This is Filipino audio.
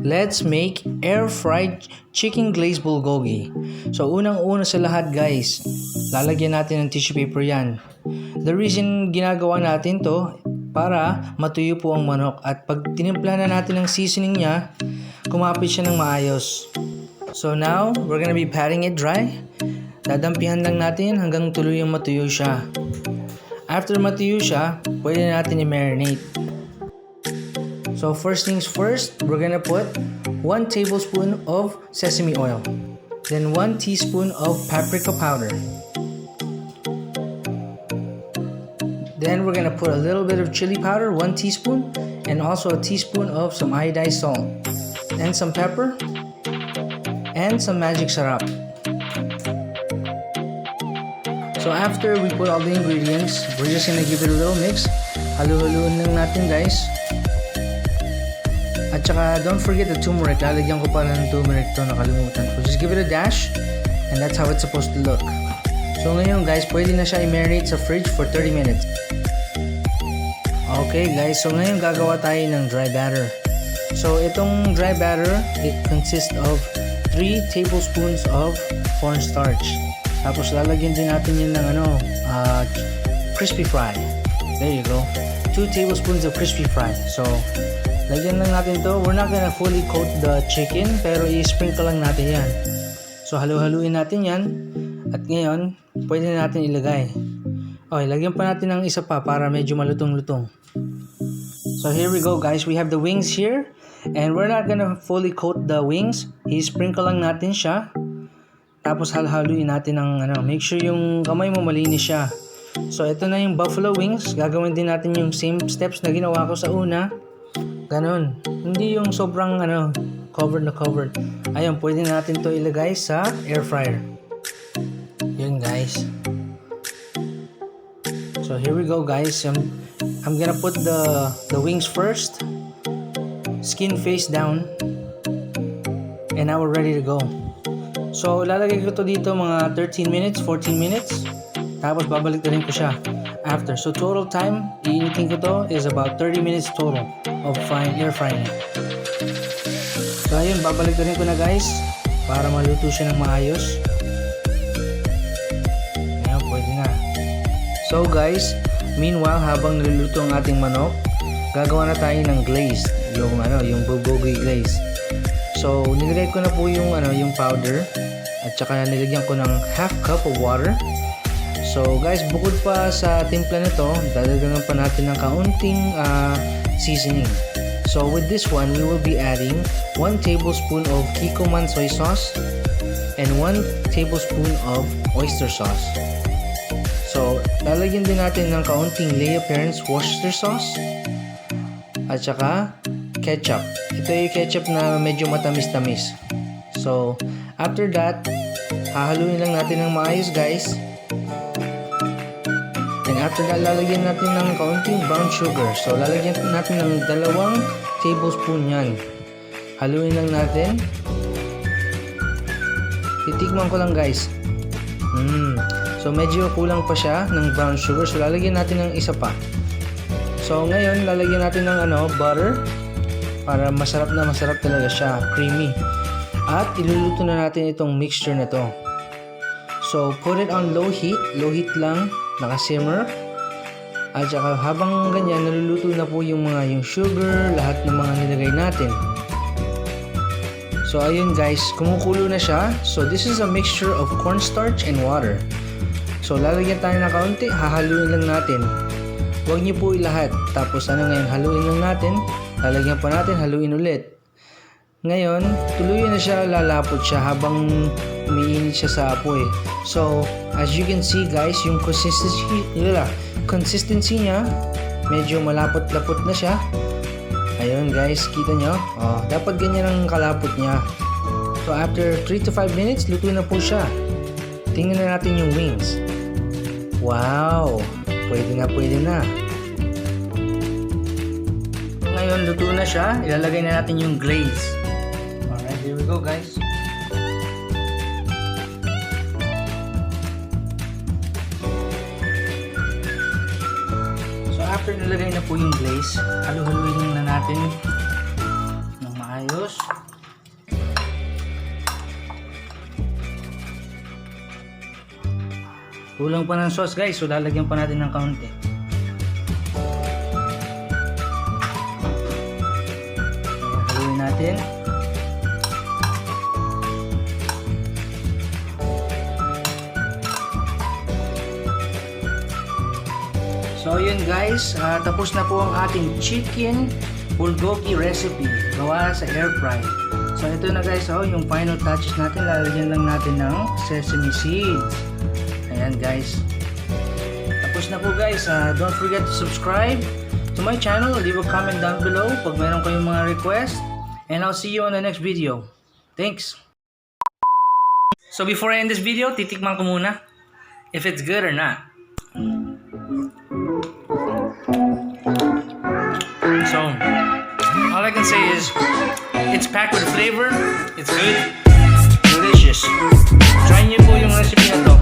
Let's make air-fried chicken glazed bulgogi. So unang-una sa lahat guys, lalagyan natin ng tissue paper yan. The reason ginagawa natin to, para matuyo po ang manok at pag tinimpla na natin ng seasoning niya, kumapit siya ng maayos. So now, we're gonna be patting it dry. Dadampihan lang natin hanggang tuluyang matuyo siya. After matuyo siya, pwede natin i-marinate. So first things first, we're gonna put 1 tablespoon of sesame oil. Then 1 teaspoon of paprika powder. Then we're gonna put a little bit of chili powder, 1 teaspoon, and also a teaspoon of some iodized salt, and some pepper, and some magic sarap. So after we put all the ingredients, we're just gonna give it a little mix. Halu-haluin lang natin guys. At saka don't forget the turmeric. Lalagyan ko pala ng turmeric to, nakalimutan. So just give it a dash, and that's how it's supposed to look. So ngayon guys, pwede na siya i-marinate sa fridge for 30 minutes. Okay guys, so ngayon gagawa tayo ng dry batter. So itong dry batter, it consists of 3 tablespoons of cornstarch. Tapos lalagyan din natin yun ng crispy fry. There you go. 2 tablespoons of crispy fry. So lagyan lang natin to. We're not gonna fully coat the chicken, pero i-sprinkle lang natin yan. So halu-haluin natin yan. At ngayon, pwede na natin ilagay. Okay, lagyan pa natin ng isa pa para medyo malutong-lutong. So here we go guys. We have the wings here. And we're not gonna fully coat the wings. I-sprinkle lang natin siya. Tapos haluin natin ng make sure yung kamay mo malinis siya. So ito na yung buffalo wings. Gagawin din natin yung same steps na ginawa ko sa una. Ganon. Hindi yung sobrang covered na covered. Ayun, pwede natin to ilagay sa air fryer. Yun guys. So here we go guys. I'm gonna put the wings first. Skin face down. And now we're ready to go. So lalagay ko to dito mga 13 minutes, 14 minutes. Tapos babalik na rin ko siya after. So total time, iinitin ko to is about 30 minutes total of air frying. So ayun, babalik na rin ko na guys para maluto siya ng maayos. Ayan, pwede na. So guys, meanwhile habang niluluto ang ating manok, gagawa na tayo ng glazed, yung bulgogi glazed. So nilagay ko na po yung powder at saka nilagyan ko ng half cup of water. So guys, bukod pa sa timpla nito, dadagdagan pa natin ng kaunting seasoning. So with this one, we will be adding 1 tablespoon of Kikkoman soy sauce and 1 tablespoon of oyster sauce. So lalagyan din natin ng kaunting Lea Parents Worcester sauce at saka ketchup. Ito yung ketchup na medyo matamis-tamis. So after that, hahaluin lang natin ng maayos guys. And after that, lalagyan natin ng kaunting brown sugar. So lalagyan natin ng 2 tablespoon yan. Haluin lang natin. Titikman ko lang guys. So medyo kulang pa siya ng brown sugar. So lalagyan natin ng isa pa. So ngayon, lalagyan natin ng butter para masarap na masarap talaga siya, creamy. At iluluto na natin itong mixture na to. So put it on low heat lang, naka-simmer. At saka habang ganyan, naluluto na po yung sugar, lahat ng mga nilagay natin. So ayun guys, kumukulo na siya. So this is a mixture of cornstarch and water. So lalagyan tayo ng kaunti, hahaluin lang natin. Huwag niyo po ilahat. Tapos ngayon, haluin lang natin. Lalagyan pa natin, haluin ulit. Ngayon, tuluyan na siya, lalapot siya habang umiinit siya sa apoy. So, as you can see guys, yung consistency niya, medyo malapot-lapot na siya. Ayun guys, kita nyo? Dapat ganyan ang kalapot niya. So, after 3 to 5 minutes, luto na po siya. Tingnan na natin yung wings. Wow! Pwede na. Ngayon, luto na siya. Ilalagay na natin yung glaze. Alright, here we go guys. So after nilagay na po yung glaze, halu-haluin na natin ng maayos. Kulang pa ng sauce guys, so lalagyan pa natin ng kaunti. Haluin natin. So yun guys, tapos na po ang ating chicken bulgogi recipe gawa sa air fry. So ito na guys, yung final touches natin, lalagyan lang natin ng sesame seeds. Ayan guys. Tapos na po guys, don't forget to subscribe to my channel, leave a comment down below pag meron kayong mga request, and I'll see you on the next video. Thanks! So before I end this video, titikman ko muna if it's good or not. So, all I can say is, it's packed with flavor, it's good, delicious. Try nyo po yung recipe na to.